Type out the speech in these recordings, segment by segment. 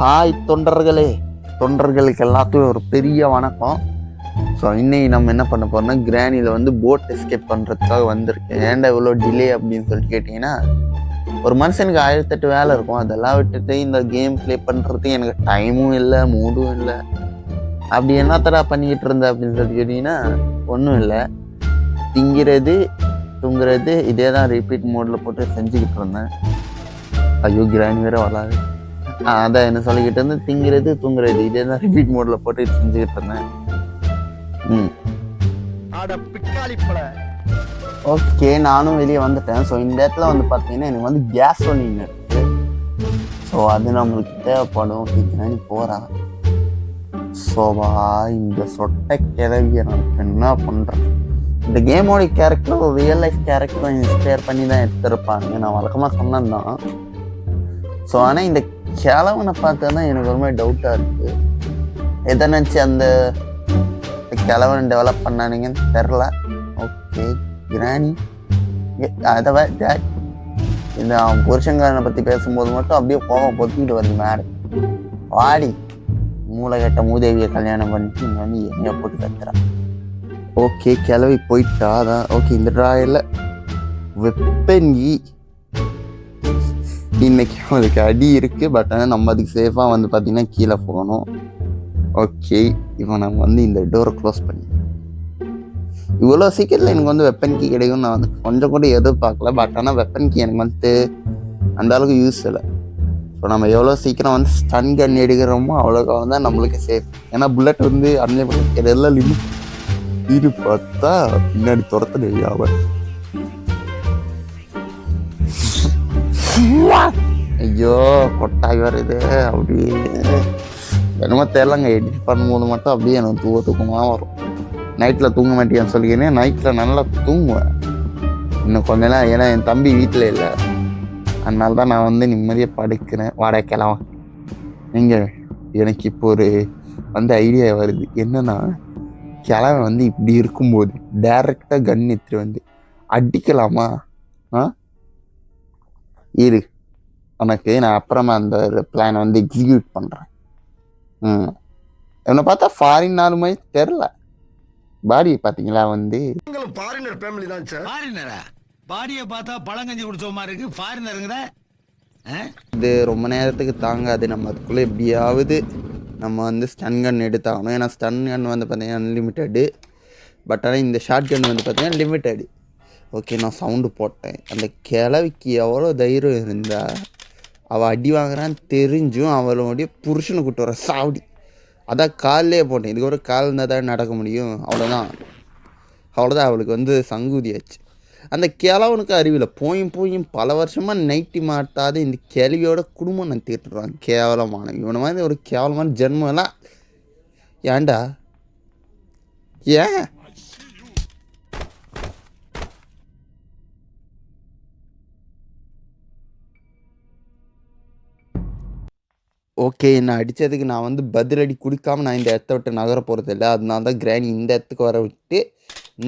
Hi தொண்டர்களே, தொண்டர்களுக்கு எல்லாத்துக்கும் ஒரு பெரிய வணக்கம். ஸோ இன்னைக்கு நம்ம என்ன பண்ண போறோம்னா, கிரானியில் வந்து போட் எஸ்கேப் பண்ணுறதுக்காக வந்திருக்கேன். ஏன்டா இவ்வளோ டிலே அப்படின்னு சொல்லிட்டு கேட்டிங்கன்னா, ஒரு மனுஷனுக்கு 1008 வேலை இருக்கும். அதெல்லாம் விட்டுட்டு இந்த கேம் ப்ளே பண்ணுறதுக்கு எனக்கு டைமும் இல்லை, மூடும் இல்லை. அப்படி என்னத்தடா பண்ணிக்கிட்டு இருந்த அப்படின்னு சொல்லிட்டு கேட்டிங்கன்னா, ஒன்றும் இல்லை, திங்கிறது தூங்குறது இதே தான் ரிப்பீட் மோடில் போட்டு செஞ்சுக்கிட்டு இருந்தேன். ஐயோ கிரானி வேற வராது. அதான் என்ன சொல்லிக்கிட்டு இருந்தேன், திங்கிறது தூங்குறது இதே தான் ரிப்பீட் மோடில் போட்டு செஞ்சுக்கிட்டு இருந்தேன். ஓகே, நானும் வெளியே வந்துட்டேன். ஸோ இந்த இடத்துல வந்து பார்த்தீங்கன்னா எனக்கு வந்து கேசோலின் இருக்கு. ஸோ அது நம்மளுக்கு தேவைப்படும். ஓகே, கிரானி போகிறான். ஸோவா இந்த சொட்டை கிளவிய நான் என்ன பண்ணுறேன். இந்த கேமோட கேரக்டர் ஒரு ரியல் லைஃப் கேரக்டரை இன்ஸ்பயர் பண்ணி தான் எடுத்திருப்பாங்க. நான் வழக்கமாக சொன்னேன் தான். ஸோ ஆனால் இந்த கிழவனை பார்த்தா தான் எனக்கு ஒரு மாதிரி டவுட்டாக இருக்குது. எதை நினச்சி அந்த கிழவனை டெவலப் பண்ணானுங்கன்னு தெரில. ஓகே கிரானி அதை இந்த புருஷங்காரனை பற்றி பேசும்போது மட்டும் அப்படியே கோவம் பொத்திக்கிட்டு வருது மேடம். வாடி மூளை கட்ட மூதேவியை கல்யாணம் பண்ணிட்டு இங்கே வந்து என்னைய போட்டு கத்துறான். ஓகே கிளவி போயிட்டா. அதான் ஓகே, இந்த ட்ராயில் வெப்பன்கி இன்னைக்கு அவளுக்கு அடி இருக்குது. பட் ஆனால் நம்ம அதுக்கு சேஃபாக வந்து பார்த்திங்கன்னா கீழே போகணும். ஓகே, இப்போ நம்ம வந்து இந்த டோரை க்ளோஸ் பண்ணி இவ்வளோ சீக்கிரத்தில் எனக்கு வந்து வெப்பன் கீ கிடைக்கும் நான் வந்து கொஞ்சம் கூட எதிர்பார்க்கல. பட் ஆனால் வெப்பன் கீ எனக்கு வந்து அந்த அளவுக்கு யூஸ் இல்லை. ஸோ நம்ம எவ்வளோ சீக்கிரம் வந்து ஸ்டன் கன் எடுக்கிறோமோ அவ்வளோக்காக தான் நம்மளுக்கு சேஃப். ஏன்னா புல்லட் வந்து அன்லிமிட்டட் எல்லாம் லிமிட். இது பார்த்தா பின்னாடி துரத்த தெரியாம. ஐயோ கொட்டாய் வருது. அப்படியே என்னமோ தெரியலங்க, எடிட் பண்ணும்போது மட்டும் அப்படியே எனக்கு தூக்கமாக வரும். நைட்டில் தூங்க மாட்டேன்னு சொல்லிக்கிறேன். நைட்டில் நல்லா தூங்குவேன் இன்னும் கொஞ்ச நேரம். ஏன்னா என் தம்பி வீட்டில் இல்லை, அதனால தான் நான் வந்து நிம்மதியாக படுக்கிறேன். வாடகை கிளவன் நீங்கள் எனக்கு இப்போ ஒரு வந்து ஐடியா வருது. என்னன்னா, கிழவன் வந்து இப்படி இருக்கும்போது டைரெக்டாக கன் எடுத்துட்டு வந்து அடிக்கலாமா? இரு, உனக்கு நான் அப்புறமா அந்த பிளானை வந்து எக்ஸிக்யூட் பண்ணுறேன். இவனை பார்த்தா ஃபாரின் ஆளு மாதிரி தெரில. பாடியை பார்த்தீங்களா? வந்து ஃபாரினர் ஃபேமிலி தான் சார். ஃபாரினரா? பாடியை பார்த்தா பழங்கஞ்சி குடிச்ச மாதிரி இருக்கு. ஃபாரினருங்கிற இது ரொம்ப நேரத்துக்கு தாங்காது. நம்ம அதுக்குள்ளே எப்படியாவது நம்ம வந்து ஸ்டன் கன் எடுத்தாகணும். ஏன்னா ஸ்டன் கன் வந்து பார்த்தீங்கன்னா அன்லிமிட்டடு. பட் ஆனால் இந்த ஷார்ட் கன் வந்து பார்த்தீங்கன்னா லிமிட்டடு. ஓகே, நான் சவுண்டு போட்டேன். அந்த கிழவிக்கு எவ்வளோ தைரியம் இருந்தா அவள் அடி வாங்குறான்னு தெரிஞ்சும் அவளுடைய புருஷனை கூட்டு வர சாவடி. அதான் காலிலே போட்டேன். இதுக்கு ஒரு கால் இருந்தால் தான் நடக்க முடியும். அவ்வளோதான் அவளுக்கு வந்து சங்கூதியாச்சு. அந்த கிழவனுக்கு அறிவில்லை. போயும் பல வருஷமாக நைட்டி மாட்டாத இந்த கிழவியோட குடும்பம் நான் தீர்த்துடுறான். கேவலமான இவனை மாதிரி ஒரு கேவலமான ஜென்மெல்லாம் ஏன்டா? ஏன் ஓகே, என்னை அடித்ததுக்கு நான் வந்து பதிலடி கொடுக்காம நான் இந்த இடத்த விட்டு நகர போகிறது இல்லை. அதனால தான் கிரானி இந்த இடத்துக்கு வர விட்டு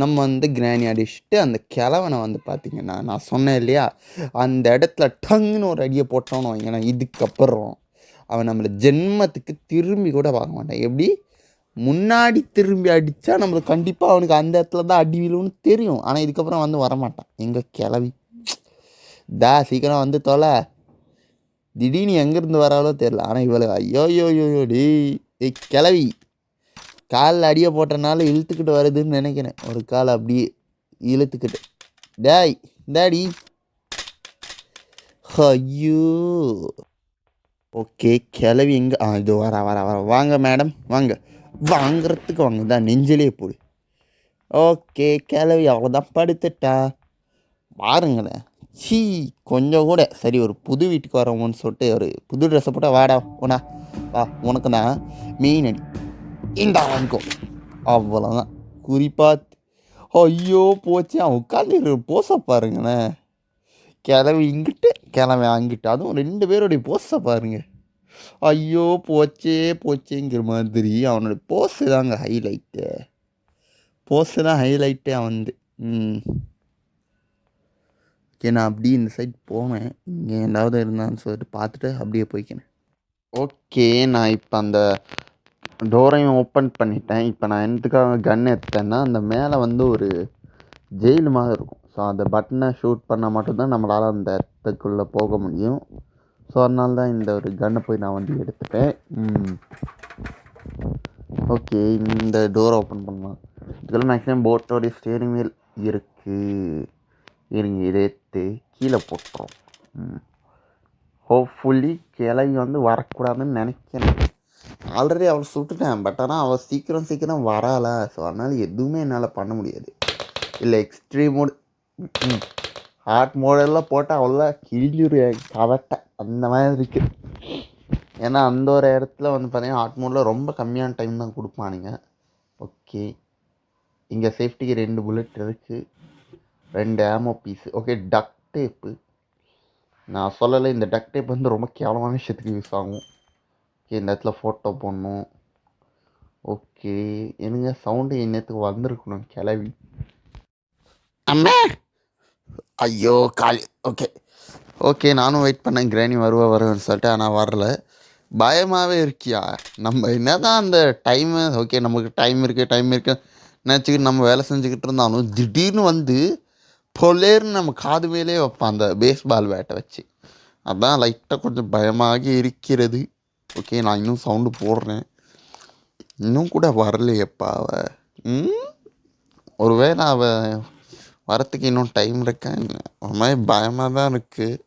நம்ம வந்து கிரானி அடிச்சுட்டு அந்த கிழவனை வந்து பார்த்திங்கன்னா நான் சொன்னேன் இல்லையா, அந்த இடத்துல டங்குன்னு ஒரு அடியை போட்டோன்னு வைங்கன்னா இதுக்கப்புறம் அவன் நம்மளை ஜென்மத்துக்கு திரும்பி கூட பார்க்க மாட்டான். எப்படி முன்னாடி திரும்பி அடித்தா நம்மளுக்கு கண்டிப்பாக அவனுக்கு அந்த இடத்துல தான் அடி விழுன்னு தெரியும். ஆனால் இதுக்கப்புறம் வந்து வரமாட்டான். எங்கள் கிளவி சீக்கிரம் வந்து தொலை. திடீர்னு எங்கேருந்து வராலோ தெரில. ஆனால் இவளை ஐயோ டேய் கிளவி காலில் அடியை போட்டனால இழுத்துக்கிட்டு வருதுன்னு நினைக்கிறேன். ஒரு கால் அப்படியே இழுத்துக்கிட்டு டேடி ஐயோ. ஓகே, கிளவி எங்கே? இது வர வாங்க மேடம், வாங்கிறதுக்கு வாங்க தான் நெஞ்சிலே போடு. ஓகே, கிளவி அவ்வளோதான் படுத்துட்டா. பாருங்களேன், கொஞ்சம் கூட சரி. ஒரு புது வீட்டுக்கு வரவோன்னு சொல்லிட்டு ஒரு புது ட்ரெஸ்ஸை போட்டால் வாடா வா உனக்கு தான் மெயின் அடி இந்தா வாங்கிக்கோ. அவ்வளோதான் குறிப்பாத்து. ஐயோ போச்சு. அவன் உட்காந்து போசை பாருங்கண்ணே. கிளவி இங்கிட்டு கிளவி அங்கிட்டு, அதுவும் 2 பேருடைய போஸை பாருங்க. ஐயோ போச்சேங்கிற மாதிரி அவனுடைய போஸு தாங்க ஹைலைட்டு. அவன் வந்து ஓகே, நான் அப்படியே இந்த சைட் போவேன். இங்கே ஏதாவது இருந்தான்னு சொல்லிட்டு பார்த்துட்டு அப்படியே போய்க்கினேன். ஓகே, நான் இப்போ அந்த டோரையும் ஓப்பன் பண்ணிட்டேன். இப்போ நான் எதுக்காக கன் எடுத்தேன்னா, அந்த மேலே வந்து ஒரு ஜெயில் மாதிரி இருக்கும். ஸோ அந்த பட்டனை ஷூட் பண்ணால் மட்டும்தான் நம்மளால் அந்த இடத்துக்குள்ளே போக முடியும். ஸோ அதனால தான் இந்த ஒரு கன்னை போய் நான் வந்து எடுத்துட்டேன். ஓகே, இந்த டோரை ஓப்பன் பண்ணலாம். இதுக்கெல்லாம் மேக்ஸிமம் போட்டோடைய ஸ்டேரிங் வீல் இருக்குது. இருங்க, இதை எடுத்து கீழே போட்டுறோம். ஹோப்ஃபுல்லி கிளவி வந்து வரக்கூடாதுன்னு நினைக்கிறேன். ஆல்ரெடி அவளை சுட்டுட்டேன், பட் ஆனால் அவள் சீக்கிரம் வரால. ஸோ அதனால் எதுவுமே என்னால் பண்ண முடியாது. இல்லை எக்ஸ்ட்ரீம் மோடு, ஹார்ட் மோடெல்லாம் போட்டால் அவ்வளோ கிழிஞ்சிரு கவட்டை அந்த மாதிரி இருக்குது. ஏன்னா அந்த ஒரு இடத்துல வந்து பார்த்தீங்கன்னா ஹார்ட் மோடில் ரொம்ப கம்மியான டைம் தான் கொடுப்பானுங்க. ஓகே, இங்கே சேஃப்டிக்கு 2 புல்லட் இருக்குது, 2 ஆமோ பீஸு. ஓகே, டக் டேப்பு. நான் சொல்லலை, இந்த டக் டேப் வந்து ரொம்ப கேவலமான விஷயத்துக்கு யூஸ் ஆகும். ஓகே, இந்த இடத்துல ஃபோட்டோ போடணும். ஓகே, எனக்கு சவுண்டு என்னத்துக்கு வந்திருக்கணும் கிளவி. அம்மா, ஐயோ காலி. ஓகே, நானும் வெயிட் பண்ணேன் கிராணி வருவேன்னு சொல்லிட்டு, ஆனால் வரல. பயமாகவே இருக்கியா? நம்ம என்ன தான் அந்த டைமு, ஓகே நமக்கு டைம் இருக்குது நினச்சிக்கிட்டு நம்ம வேலை செஞ்சுக்கிட்டு இருந்தாலும் திடீர்னு வந்து பொலேர்னு நம்ம காது மேலே வைப்பான் அந்த பேஸ்பால் பேட்டை வச்சு. அதான் லைட்டாக கொஞ்சம் பயமாக இருக்கிறது. ஓகே, நான் இன்னும் சவுண்டு போடுறேன். இன்னும் கூட வரலையப்பா அவள். ஒருவேளை அவள் வரத்துக்கு இன்னும் டைம் இருக்கேன். ஒரு மாதிரி பயமாக தான் இருக்குது.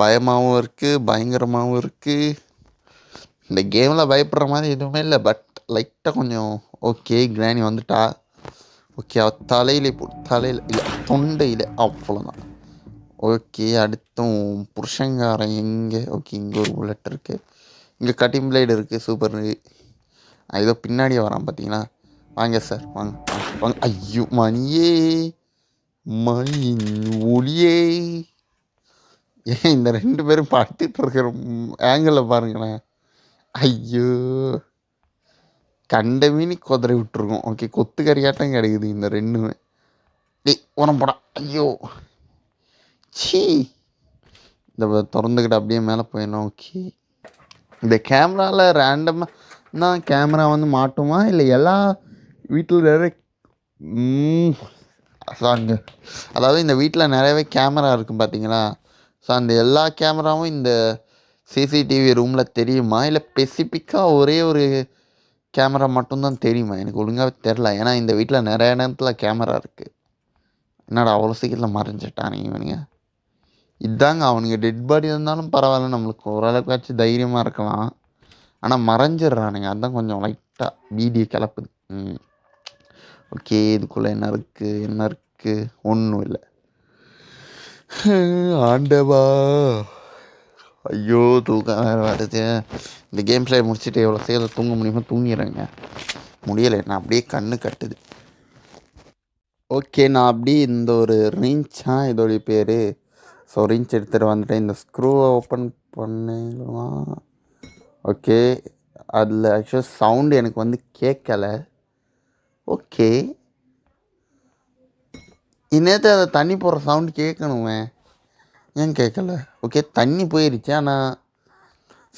பயமாகவும் இருக்குது, பயங்கரமாகவும் இருக்குது. இந்த கேமில் பயப்படுற மாதிரி எதுவுமே இல்லை, பட் லைட்டாக கொஞ்சம். ஓகே, கிராணி வந்துட்டா. ஓகே, அவள் தலையில் இல்லை தொண்டையில் அவ்வளோதான். ஓகே, அடுத்தும் புருஷங்காரன் எங்கே? ஓகே, இங்கே ஒரு புல்லட் இருக்குது, இங்கே கட்டிங் பிளேடு இருக்குது. சூப்பர். ஏதோ பின்னாடியே வரான் பார்த்தீங்களா? வாங்க சார், வாங்க. ஐயோ மணியே, ஒளியே. ஏன் இந்த 2 பேரும் படுத்துட்டு இருக்கிற ஆங்கிளில் பாருங்களேன். ஐயோ, கண்ட மீனி குதிரை விட்டுருக்கோம். ஓகே, கொத்து கறியாட்டம் கிடைக்குது இந்த 2மே. டேய் உரம் போடா. ஐயோ சீ, இந்த திறந்துக்கிட்டு அப்படியே மேலே போயிடணும். ஓகே, இந்த கேமராவில் ரேண்டமாக தான் கேமரா வந்து மாட்டுமா, இல்லை எல்லா வீட்டில் நிறைய அங்கே, அதாவது இந்த வீட்டில் நிறையவே கேமரா இருக்கும் பார்த்தீங்களா? ஸோ அந்த எல்லா கேமராவும் இந்த சிசிடிவி ரூமில் தெரியுமா, இல்லை ஸ்பெசிஃபிக்காக ஒரே ஒரு கேமரா மட்டும்தான் தெரியுமா? எனக்கு ஒழுங்காகவே தெரில. ஏன்னா இந்த வீட்டில் நிறைய நேரத்தில் கேமரா இருக்குது. என்னடா அவ்வளோ சீக்கிரத்தில் மறைஞ்சிட்டானுங்க இவனுங்க. இதாங்க, அவனுங்க டெட் பாடி இருந்தாலும் பரவாயில்ல, நம்மளுக்கு ஓரளவுக்காச்சும் தைரியமாக இருக்கலாம். ஆனால் மறைஞ்சிட்றானுங்க, அதுதான் கொஞ்சம் லைட்டாக பீதியை கிளப்புது. ஓகே, இதுக்குள்ளே என்ன இருக்குது? ஒன்றும் இல்லை. ஆண்டவா, ஐயோ தூக்கம் வேறு வருது. இந்த கேம் பிளே முடிச்சுட்டு எவ்வளோ சீக்கிரம் தூங்க முடியுமோ தூங்கிடுறேங்க. முடியலை, நான் அப்படியே கண்ணு கட்டுது. ஓகே, நான் அப்படியே இந்த ஒரு ரிஞ்சா இதோடைய பேர். ஸோ ரிஞ்ச் எடுத்துகிட்டு வந்துட்டேன். இந்த ஸ்க்ரூவை ஓப்பன் பண்ணிடலாம். ஓகே, அதில் ஆக்சுவலாக சவுண்டு எனக்கு வந்து கேட்கலை. ஓகே, இன்னேற்று அதை தண்ணி போடுற சவுண்டு கேட்கணுமே, ஏன் கேட்கல? ஓகே, தண்ணி போயிருச்சு, ஆனால்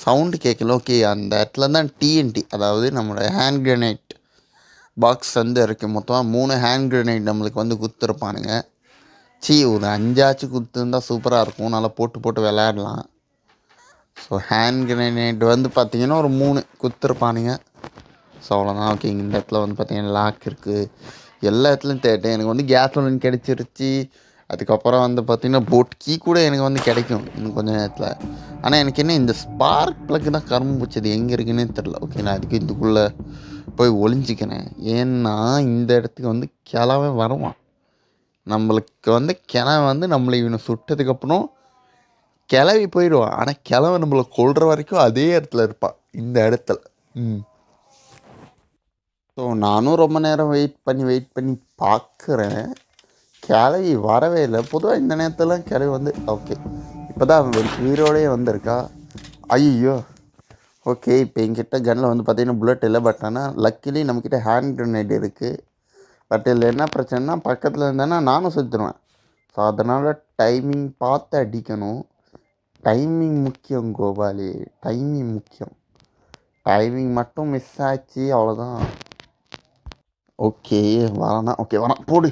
சவுண்டு கேட்கல. ஓகே, அந்த இடத்துல தான் டிஎன்டி, அதாவது நம்மளோட ஹேண்ட் கிரனேட் பாக்ஸ் வந்து இருக்குது. மொத்தமாக 3 ஹேண்ட் கிரனேட் நம்மளுக்கு வந்து குத்துருப்பானுங்க. ஒரு 5 குத்துருந்தால் சூப்பராக இருக்கும், நல்லா போட்டு விளையாடலாம். ஸோ ஹேண்ட் கிரனேட் வந்து பார்த்திங்கன்னா ஒரு 3 குத்துருப்பானுங்க. ஸோ அவ்வளோதான். ஓகே, இந்த இடத்துல வந்து பார்த்திங்கன்னா லாக் இருக்குது. எல்லா இடத்துலையும் தேட்டேன், எனக்கு வந்து கேஸ் ஒன்று கிடச்சிருச்சு. அதுக்கப்புறம் வந்து பார்த்திங்கன்னா போட் கீ கூட எனக்கு வந்து கிடைக்கும் இன்னும் கொஞ்சம் நேரத்தில். ஆனால் எனக்கு என்ன இந்த ஸ்பார்க் ப்ளக்கு தான் கரும்பு பிடிச்சது, எங்கே இருக்குன்னே தெரில. ஓகே, நான் அதுக்கு இதுக்குள்ளே போய் ஒளிஞ்சிக்கிறேன். ஏன்னா இந்த இடத்துக்கு வந்து கிளவே வருவான். நம்மளுக்கு வந்து கிளவை வந்து நம்மளை இவனை சுட்டதுக்கப்புறம் கிளவி போயிடுவான். ஆனால் கிளவை நம்மளை கொள்கிற வரைக்கும் அதே இடத்துல இருப்பான், இந்த இடத்துல. ஸோ நானும் ரொம்ப நேரம் வெயிட் பண்ணி பார்க்குறேன், கிளவி வரவே இல்லை. பொதுவாக இந்த நேரத்துலாம் கிளவி வந்து ஓகே இப்போ தான் உயிரோடையே வந்திருக்கா. ஐயோ ஓகே, இப்போ எங்கிட்ட கன்னில் வந்து பார்த்திங்கன்னா புல்லட் இல்லை. பட் ஆனால் லக்கிலி நம்மக்கிட்ட ஹேண்ட் கிரனேட் இருக்குது. பட் இதில் என்ன பிரச்சனைனா, பக்கத்தில் இருந்தேன்னா நானும் சுற்றுருவேன். ஸோ அதனால் டைமிங் பார்த்து அடிக்கணும். டைமிங் முக்கியம் கோபாலி, டைமிங் முக்கியம். டைமிங் மட்டும் மிஸ் ஆச்சு அவ்வளோதான். ஓகே வரானா, ஓகே வரான் போடு.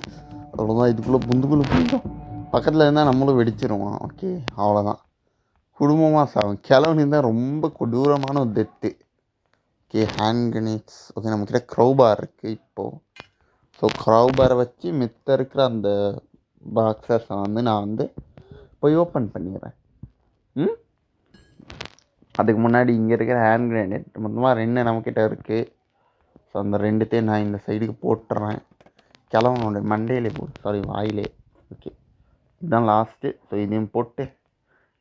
அவ்வளோதான், இதுக்குள்ளே புந்துக்குள்ளே போயிட்டோம். பக்கத்தில் இருந்தால் நம்மளும் வெடிச்சிருவோம். ஓகே அவ்வளோதான், குடும்பமாக சாகும். கிழவனு தான் ரொம்ப கொடூரமான ஒரு death. Okay hand grenades. Okay நம்மக்கிட்ட க்ரௌபார் இருக்குது இப்போது. ஸோ க்ரௌபாரை வச்சு மித்த இருக்கிற அந்த பாக்ஸர்ஸை வந்து நான் வந்து போய் ஓப்பன் பண்ணிடுறேன். அதுக்கு முன்னாடி இங்கே இருக்கிற ஹேண்ட் கிரனேட் மொத்தமாக 2 நம்மக்கிட்ட இருக்குது. ஸோ அந்த 2த்தையும் நான் இந்த சைடுக்கு போட்டுறேன். கிழவனோட மண்டையிலே போட்டு, சாரி வாயிலே. ஓகே இதுதான் லாஸ்ட்டு. ஸோ இதையும் போட்டு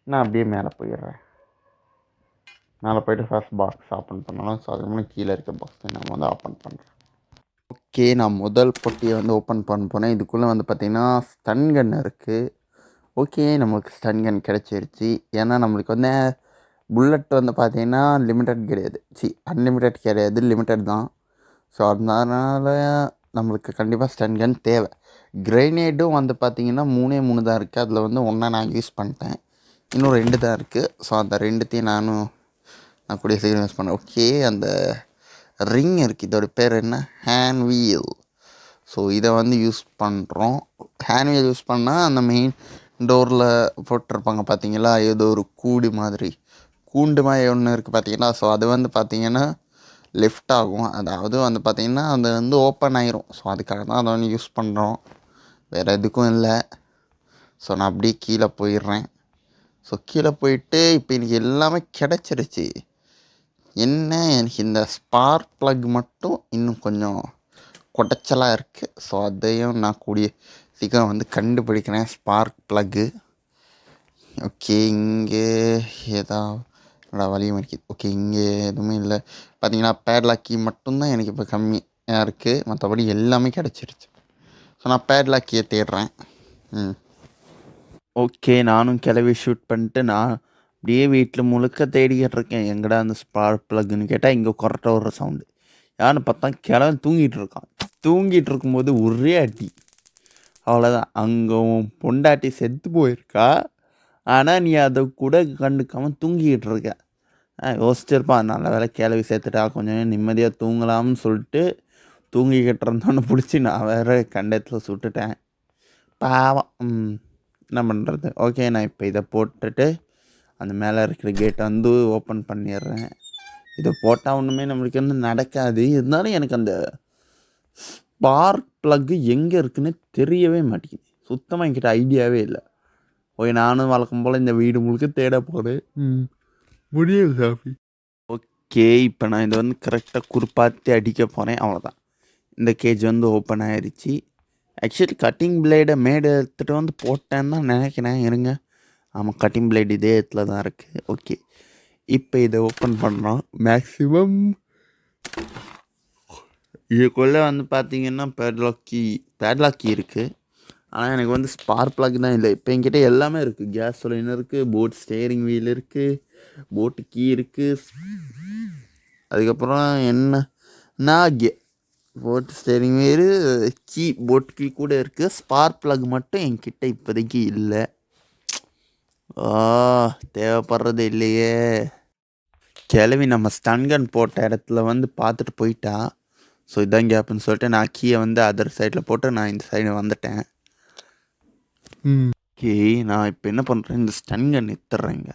நான் அப்படியே மேலே போயிடுறேன். மேலே போய்ட்டு ஃபர்ஸ்ட் பாக்ஸ் ஓப்பன் பண்ணணும். ஸோ அதுக்கு முன்னாடி கீழே இருக்க பாக்ஸை நம்ம வந்து ஓப்பன் பண்ணுறேன். ஓகே நான் முதல் பொட்டியை வந்து ஓப்பன் பண்ண போனேன். இதுக்குள்ளே வந்து பார்த்திங்கன்னா ஸ்டன் கன் இருக்குது. ஓகே நம்மளுக்கு ஸ்டன் கன் கிடச்சிருச்சு. ஏன்னா நம்மளுக்கு வந்து புல்லட் வந்து பார்த்திங்கன்னா லிமிட்டட் கிடையாது, அன்லிமிட்டட் கிடையாது, லிமிட்டட் தான். ஸோ அதனால் நம்மளுக்கு கண்டிப்பாக ஸ்டன் கன் தேவை. கிரைனேடும் வந்து பார்த்திங்கன்னா 3 தான் இருக்குது. அதில் வந்து 1 நான் யூஸ் பண்ணிட்டேன், இன்னும் 2 தான் இருக்குது. ஸோ அந்த 2த்தையும் நான் கூடிய சீக்கிரம் யூஸ் பண்ணேன். ஓகே அந்த ரிங் இருக்குது, இதோட பேர் என்ன, ஹேண்ட் வீல். ஸோ இதை வந்து யூஸ் பண்ணுறோம். ஹேண்ட் வீல் யூஸ் பண்ணால் அந்த மெயின் டோரில் போட்டிருப்பாங்க பார்த்தீங்களா, ஏதோ ஒரு கூண்டு மாதிரி ஒன்று இருக்குது பார்த்தீங்களா. ஸோ அது வந்து பார்த்திங்கன்னா லெஃப்ட் ஆகும், அதாவது வந்து பார்த்திங்கன்னா அது வந்து ஓப்பன் ஆயிரும். ஸோ அதுக்காக தான் அதை வந்து யூஸ் பண்ணுறோம், வேறு எதுக்கும் இல்லை. ஸோ நான் அப்படியே கீழே போயிடுறேன். ஸோ கீழே போயிட்டு இப்போ எனக்கு எல்லாமே கிடச்சிருச்சு. என்ன, எனக்கு இந்த ஸ்பார்க் ப்ளக் மட்டும் இன்னும் கொஞ்சம் குடைச்சலாக இருக்குது. ஸோ அதையும் நான் கூடிய சீக்கிரம் வந்து கண்டுபிடிக்கிறேன், ஸ்பார்க் ப்ளக்கு. ஓகே இங்கே ஏதாவது வழியும் இருக்குது. ஓகே இங்கே எதுவுமே இல்லை பார்த்தீங்கன்னா. பேட்லாக் கீ மட்டும்தான் எனக்கு இப்போ கம்மியாக இருக்குது, மற்றபடி எல்லாமே கிடச்சிருச்சு. ஸோ நான் பேட்லாக் கீயை தேடுறேன். ஓகே நானும் கிளவி ஷூட் பண்ணிட்டு நான் அப்படியே வீட்டில் முழுக்க தேடிக்கிட்டு இருக்கேன். எங்கடா அந்த ஸ்பார்க் ப்ளக்குன்னு கேட்டால் இங்கே கொரட்ட ஒரு சவுண்டு. யாருன்னு பார்த்தா கிழவன் தூங்கிட்டு இருக்கான். தூங்கிட்டு இருக்கும்போது ஒரே அடி, அவ்வளோதான். அங்கே பொண்டாட்டி செத்து போயிருக்கா, ஆனால் நீ அதை கூட கண்டுக்காமல் தூங்கிக்கிட்டு இருக்க. யோசிச்சிருப்பான், நல்ல வேலை கிளவி சேர்த்துட்டா கொஞ்சம் நிம்மதியாக தூங்கலாம்னு சொல்லிட்டு தூங்கிக்கிட்டு இருந்தோன்னு பிடிச்சி நான் வேறு கண்டத்தில் சுட்டுட்டேன். பாவம், என்ன பண்ணுறது. ஓகே நான் இப்போ இதை போட்டுட்டு அந்த மேலே இருக்கிற கேட்டை வந்து ஓப்பன் பண்ணிடுறேன். இதை போட்டால் ஒன்றுமே நம்மளுக்கு வந்து நடக்காது. இருந்தாலும் எனக்கு அந்த ஸ்பார்க் ப்ளக்கு எங்கே இருக்குன்னு தெரியவே மாட்டேங்குது, சுத்தமாக என்கிட்ட ஐடியாவே இல்லை. ஓகே நானும் வழக்கம் போல் இந்த வீடு முழுக்க தேட போகிறேன். முடியாது சாமி. ஓகே இப்போ நான் இதை வந்து கரெக்டாக குறிப்பாற்றி அடிக்க போகிறேன், அவ்வளோதான். இந்த கேஜ் வந்து ஓப்பன் ஆகிடுச்சு. ஆக்சுவலி கட்டிங் பிளேடை மேடை எடுத்துகிட்டு வந்து போட்டேன்னு தான் நினைக்கிறேன். இருங்க, ஆமாம் கட்டிங் பிளேட் இதே இடத்துல தான் இருக்குது. ஓகே இப்போ இதை ஓப்பன் பண்ணுறோம். மேக்ஸிமம் இதுக்குள்ளே வந்து பார்த்திங்கன்னா பேட்லாக் கீ இருக்குது, ஆனால் எனக்கு வந்து ஸ்பார்க் ப்ளக் தான் இல்லை. இப்போ என்கிட்ட எல்லாமே இருக்குது, கேஸ் சிலிண்டர் இருக்குது, போட் ஸ்டேரிங் வீல் இருக்குது, போட்டு கீ இருக்குது, அதுக்கப்புறம் என்ன boat steering wheel key, boat key கூட இருக்குது. ஸ்பார்க் ப்ளக் மட்டும் என்கிட்ட இப்போதைக்கு இல்லை. தேவைப்படுறது இல்லையே. கிளவி நம்ம ஸ்டன்கன் போட்ட இடத்துல வந்து பார்த்துட்டு போயிட்டா. ஸோ இதான் கேப்புன்னு சொல்லிட்டு நான் கீயை வந்து அதர் சைடில் போட்டு நான் இந்த சைடு வந்துட்டேன். ஓகே நான் இப்போ என்ன பண்ணுறேன், இந்த ஸ்டன்கன் எடுத்துட்றேங்க.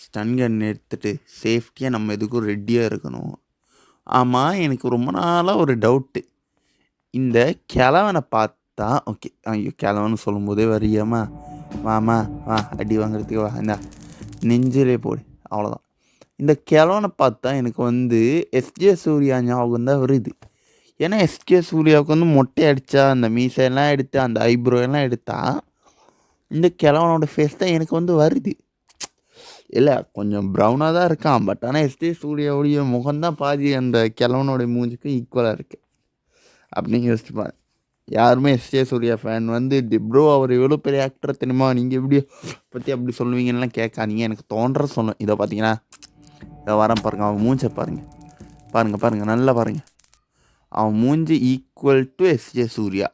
ஸ்டன்கன் எடுத்துகிட்டு சேஃப்டியாக நம்ம எதுக்கும் ரெடியாக இருக்கணும். ஆமாம் எனக்கு ரொம்ப நாளாக ஒரு டவுட்டு, இந்த கிழவனை பார்த்தா ஓகே ஐயோ கிழவன்னு சொல்லும்போதே வரியாமா, வாமா வா அடி வாங்குறதுக்கு வா, இந்த நெஞ்சிலே போடு, அவ்வளோதான். இந்த கிழவனை பார்த்தா எனக்கு வந்து எஸ்ஜே சூர்யா ஞாபகம் தான் வருது. ஏன்னா எஸ்ஜே சூர்யாவுக்கு வந்து மொட்டை அடித்தா அந்த மீசையெல்லாம் எடுத்து அந்த ஐப்ரோ எல்லாம் எடுத்தா இந்த கிழவனோட ஃபேஸ் தான் எனக்கு வந்து வருது. இல்லை கொஞ்சம் ப்ரௌனாக தான் இருக்கான், பட் ஆனால் எஸ்ஜே சூர்யாவுடைய முகம்தான் பாதி அந்த கிழவனோட மூஞ்சிக்கும் ஈக்குவலாக இருக்குது அப்படின்னு யோசிச்சுப்பாங்க. யாருமே எஸ்ஜே சூர்யா ஃபேன் வந்து ப்ரோ அவர் எவ்வளோ பெரிய ஆக்டர் தெரியுமா, நீங்கள் எப்படி பற்றி அப்படி சொல்லுவீங்கன்னெலாம் கேட்காதீங்க, எனக்கு தோன்ற சொல்லும். இதை பார்த்தீங்கன்னா இதை வரேன் பாருங்கள், அவன் மூஞ்சை பாருங்கள் நல்லா பாருங்கள், அவன் மூஞ்சி ஈக்குவல் டு எஸ்ஜே சூர்யா.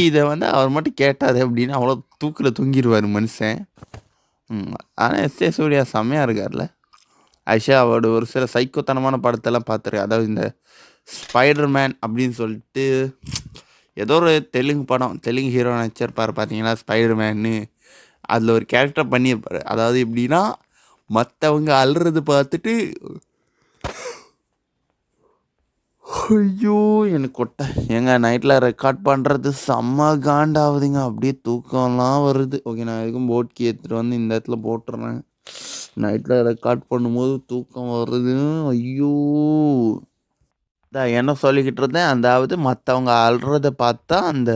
இதை வந்து அவர் மட்டும் கேட்டாது அப்படின்னு அவ்வளோ தூக்கில் தூங்கிடுவார் மனுஷன். ஆனால் எஸ்ஏ சூர்யா செம்மையாக இருக்கார்ல. ஆக்சுவலாக அவரோட ஒரு சில சைக்கோத்தனமான படத்தெல்லாம் பார்த்துருக்கேன். அதாவது இந்த ஸ்பைடர் மேன் அப்படின்னு சொல்லிட்டு ஏதோ ஒரு தெலுங்கு ஹீரோ நடிச்சிருப்பார் பார்த்தீங்கன்னா ஸ்பைடர் மேன்னு. அதில் ஒரு கேரக்டர் பண்ணியிருப்பார். அதாவது எப்படின்னா மற்றவங்க அழுறது பார்த்துட்டு ஐயோ எனக்கு கொட்டை ஏங்க நைட்டில் ரெக்கார்ட் பண்ணுறது செம்ம காண்டாகுதுங்க. அப்படியே தூக்கம்லாம் வருது. ஓகே, நான் எதுக்கும் போட்கி எடுத்துகிட்டு வந்து இந்த இடத்துல போட்டுறேன். நைட்டில் ரெக்கார்ட் பண்ணும்போது தூக்கம் வருது. ஐயோ, என்ன சொல்லிக்கிட்டு இருந்தேன், அதாவது மற்றவங்க அழுறதை பார்த்தா அந்த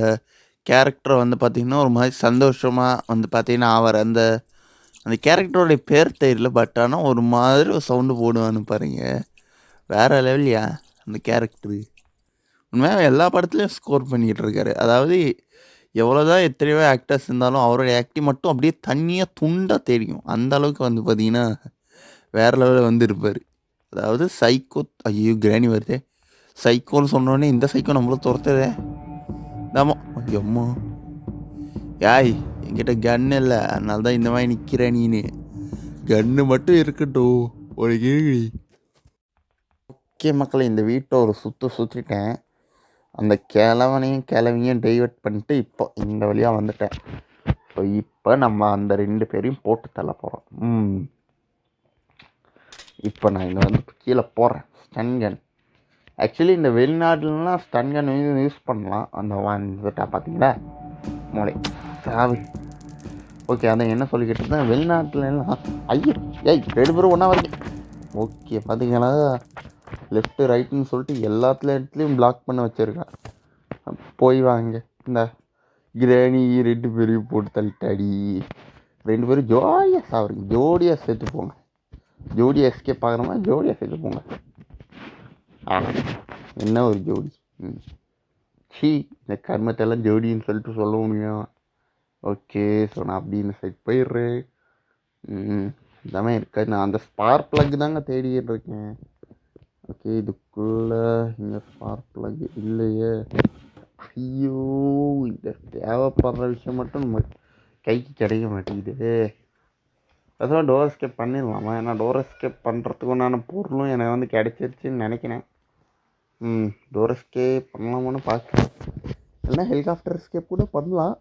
கேரக்டரை வந்து பார்த்திங்கன்னா ஒரு மாதிரி சந்தோஷமாக வந்து பார்த்திங்கன்னா அவர் அந்த அந்த கேரக்டரோடைய பேர் தெரியல, பட் ஆனால் ஒரு மாதிரி ஒரு சவுண்டு போடுவான்னு பாருங்க, வேறு லெவல்யா அந்த கேரக்டரு. உண்மையாக எல்லா படத்துலையும் ஸ்கோர் பண்ணிக்கிட்டு இருக்காரு. அதாவது எவ்வளோதான் எத்தனையோ ஆக்டர்ஸ் இருந்தாலும் அவருடைய ஆக்டிங் மட்டும் அப்படியே தண்ணியாக துண்டாக தெரியும். அந்த அளவுக்கு வந்து பார்த்திங்கன்னா வேறு லெவலில் வந்து இருப்பார். அதாவது சைக்கோ, ஐயோ கிராணி வருதே, சைக்கோன்னு சொன்னோடனே இந்த சைக்கோ நம்மள துரத்துதே. தாமா ஐயம்மா, யாய் என்கிட்ட கன்னு இல்லை, அதனால தான் இந்த மாதிரி நிற்கிறேன். நீனு கன்னு மட்டும் இருக்கட்டும் ஒரு கேள்வி. ஓகே மக்களை, இந்த வீட்டை ஒரு சுற்றிட்டேன். அந்த கிழவனையும் டைவர்ட் பண்ணிட்டு இப்போ இந்த வழியாக வந்துட்டேன். ஸோ இப்போ நம்ம அந்த 2 பேரையும் போட்டு தள்ள போகிறோம். இப்போ நான் இங்கே வந்து கீழே போகிறேன். ஸ்டன் கன், ஆக்சுவலி இந்த வெளிநாட்டுலலாம் ஸ்டன் கன் யூஸ் பண்ணலாம். அந்த வந்துட்டா பார்த்தீங்களா மோளை சாவி. ஓகே, அதான் என்ன சொல்லிக்கிட்டு இருந்தேன், வெளிநாட்டுலலாம் ஐயோ ஏய் 2 பேரும் ஒன்றா வருது. ஓகே, பார்த்தீங்களா லெஃப்ட்டு ரைட்டுன்னு சொல்லிட்டு எல்லாத்துலேயும் பிளாக் பண்ண வச்சுருக்கேன். போய் வாங்க இந்த கிராணி 2 பேரையும் போட்டு தள்ளிட்டாடி. 2 பேரும் ஜோடியாக சாப்பிடுங்க, ஜோடியாக சேர்த்து போங்க. ஜோடியாக எஸ்கேப் ஆகிறோமா, ஜோடியாக சேர்த்து போங்க. என்ன ஒரு ஜோடி. இந்த கர்மத்தெல்லாம் ஜோடின்னு சொல்லிட்டு சொல்ல முடியும். ஓகே, ஸோ நான் அப்படி இந்த சைட் போயிடுறேன். எல்லாமே இருக்காது. நான் அந்த ஸ்பார்க் ப்ளக் தாங்க தேடிக்கிட்டு இருக்கேன். ஓகே, இதுக்குள்ளே இங்கே ஸ்பார்க் ப்ளக் இல்லையே. ஐயோ, இந்த தேவைப்படுற விஷயம் மட்டும் நம்ம கைக்கு கிடைக்க மாட்டேங்குது. அதெல்லாம் டோர் எஸ்கேப் பண்ணிடலாமா? ஏன்னா டோர் எஸ்கேப் பண்ணுறதுக்கு உண்டான பொருளும் எனக்கு வந்து கிடைச்சிருச்சுன்னு நினைக்கிறேன். டோர் எஸ்கேப் பண்ணலாமான்னு பார்க்குறேன். இல்லைன்னா ஹெலிகாப்டர் எஸ்கேப் கூட பண்ணலாம்.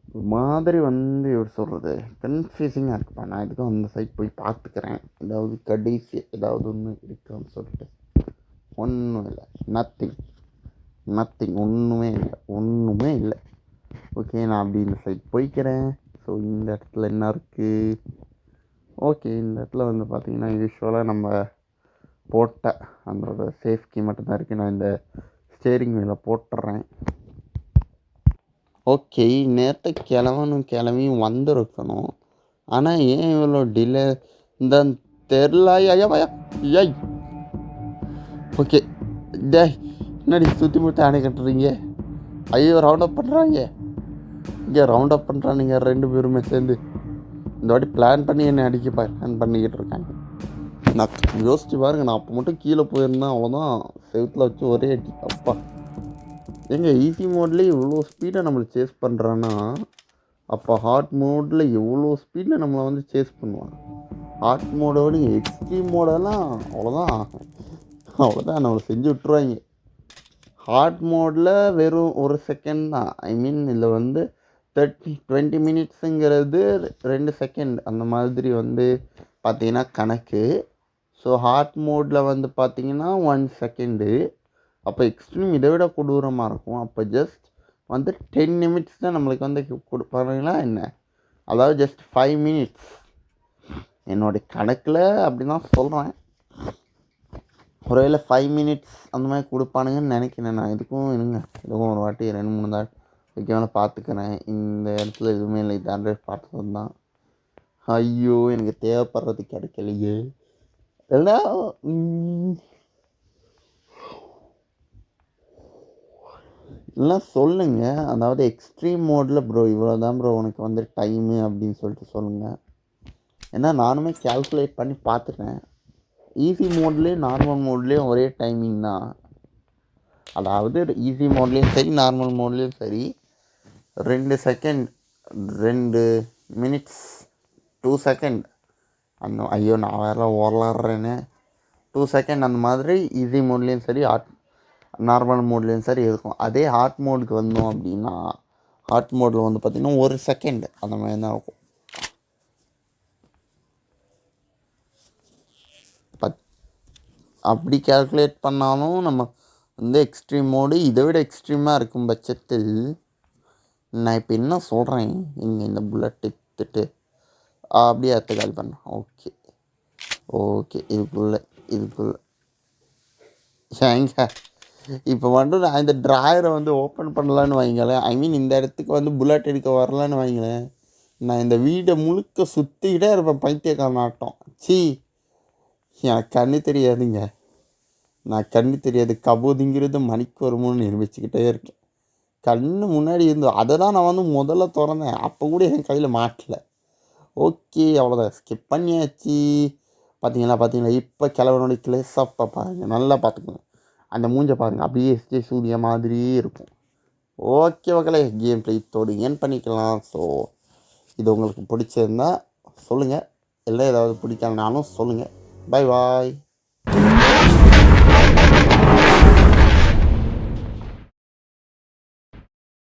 ஒரு மாதிரி வந்து எப்படி சொல்கிறது, கன்ஃபியூசிங்காக இருக்குப்பா. நான் இதுக்கும் அந்த சைட் போய் பார்த்துக்கிறேன். ஏதாவது கடைசி ஏதாவது ஒன்று இருக்கான்னு சொல்லிட்டு. ஒன்றும் இல்லை, நத்திங் ஒன்றுமே இல்லை. ஓகே, நான் அப்படி இந்த சைட் போய்க்கிறேன். ஸோ இந்த இடத்துல என்ன இருக்குது? ஓகே, இந்த இடத்துல வந்து பார்த்திங்கன்னா யூஸ்வலாக நம்ம போட்ட அந்த சேஃப் கீ மட்டும்தான் இருக்குது. நான் இந்த ஸ்டேரிங் வீலை போட்டுறேன். ஓகே, நேற்று கிளம்பியும் வந்திருக்கணும். ஆனால் ஏன் இவ்வளோ டிலே இந்த தெரில. ஐய் ஓகே, என்னடி சுற்றி முற்றி அணை கட்டுறீங்க? ஐயோ, ரவுண்ட் அப் பண்ணுறாங்க. இங்கே ரவுண்ட் அப் பண்ணுறானுங்க 2 பேருமே சேர்ந்து. இந்த வாட்டி பிளான் பண்ணி என்னை அடிக்க பிளான் பண்ணிக்கிட்டு இருக்காங்க. நான் யோசிச்சு பாருங்க, நான் அப்போ மட்டும் கீழே போயிருந்தேன், அவ்வளோதான் செவுத்தில் வச்சு ஒரே அடி. அப்பா, எங்க ஈஸி மோட்லேயே இவ்வளோ ஸ்பீடாக நம்மளை சேஸ் பண்ணுறான்னா, அப்போ ஹார்ட் மோடில் எவ்வளோ ஸ்பீடில் நம்மளை வந்து சேஸ் பண்ணுவான். ஹார்ட் மோடோடு எக்ஸ்ட்ரீம் மோடெல்லாம் அவ்வளோதான் நம்மளை செஞ்சு விட்ருவாங்க. ஹார்ட் மோடில் வெறும் 1 செகண்ட் தான். ஐ மீன் இதில் வந்து 20 மினிட்ஸுங்கிறது 2 செகண்ட் அந்த மாதிரி வந்து பார்த்திங்கன்னா கணக்கு. ஸோ ஹார்ட் மோடில் வந்து பார்த்திங்கன்னா 1 செகண்டு. அப்போ எக்ஸ்ட்ரீம் இதை விட கொடூரமாக இருக்கும். அப்போ ஜஸ்ட் வந்து 10 நிமிட்ஸ் தான் நம்மளுக்கு வந்து கொடுப்பாங்களா என்ன, அதாவது ஜஸ்ட் 5 மினிட்ஸ் என்னோடய கணக்கில் அப்படி தான் சொல்கிறேன். ஒருவேளை 5 மினிட்ஸ் அந்த மாதிரி கொடுப்பானுங்கன்னு நினைக்கிறேன். நான் இதுக்கும் ஒரு வாட்டி 2-3 தான் வைக்கவேணா பார்த்துக்கிறேன். இந்த இடத்துல எதுவுமே இல்லை, இது 100 பார்த்தது தான். ஐயோ, எனக்கு தேவைப்படுறது கிடைக்கலையே. எல்லாம் சொல்லுங்க. அதாவது எக்ஸ்ட்ரீம் மோடில் ப்ரோ இவ்வளோ தான் ப்ரோ உனக்கு வந்து டைமு அப்படின்னு சொல்லிட்டு சொல்லுங்கள். ஏன்னா நானுமே கேல்குலேட் பண்ணி பார்த்துட்டேன். ஈஸி மோட்லேயும் நார்மல் மோட்லேயும் ஒரே டைமிங் தான். அதாவது ஈஸி மோட்லேயும் சரி நார்மல் மோட்லேயும் சரி 2 செகண்ட் 2 மினிட்ஸ் 2 செகண்ட் அந்த ஐயோ நான் வேறு ஓரலாடுறேன்னு 2 செகண்ட் அந்த மாதிரி ஈஸி மோட்லேயும் சரி நார்மல் மோட்லேயும் சரி இருக்கும். அதே ஹார்ட் மோடுக்கு வந்தோம் அப்படின்னா ஹார்ட் மோடில் வந்து பார்த்திங்கன்னா 1 செகண்ட் அந்த மாதிரி தான் இருக்கும். அப்படி கால்குலேட் பண்ணாலும் நம்ம வந்து எக்ஸ்ட்ரீம் மோடு இதை விட எக்ஸ்ட்ரீமாக இருக்கும் பட்சத்தில் நான் இப்போ என்ன சொல்கிறேன், இங்கே இந்த புல்லட் எடுத்துட்டு அப்படியே அடுத்த கால் பண்ணேன். ஓகே இதுக்குள்ளே ஏங்க இப்போ மட்டும் நான் இந்த ட்ராயரை வந்து ஓப்பன் பண்ணலான்னு வைங்களேன், ஐ மீன் இந்த இடத்துக்கு வந்து புல்லட் எடுக்க வரலான்னு வைங்களேன், நான் இந்த வீடை முழுக்க சுற்றிக்கிட்டே இருப்பேன் பைத்தியக்காரன் ஆட்டம். எனக்கு கண்ணு தெரியாதுங்க, நான் கண்ணு தெரியாது கபோதிங்கிறது மணிக்கு வருமோன்னு நிரூபிச்சுக்கிட்டே இருக்கேன். கண்ணு முன்னாடி இருந்து அதை தான் நான் வந்து முதல்ல திறந்தேன், அப்போ கூட என் கையில் மாட்டலை. ஓகே அவ்வளோதான், ஸ்கிப் பண்ணியாச்சு. பார்த்தீங்களா இப்போ கிழவனோட கிளேஸாக பாருங்கள், நல்லா பார்த்துக்கோங்க. அந்த மூஞ்சை பாருங்கள், அப்படியே எஸ்ஜே சூர்யா மாதிரியே இருக்கும். ஓகே மக்களே, கேம் ப்ளே இதோடு ஏன் பண்ணிக்கலாம். ஸோ இது உங்களுக்கு பிடிச்சிருந்தா சொல்லுங்கள், இல்லை ஏதாவது பிடிக்கலனாலும் சொல்லுங்கள். Bye bye.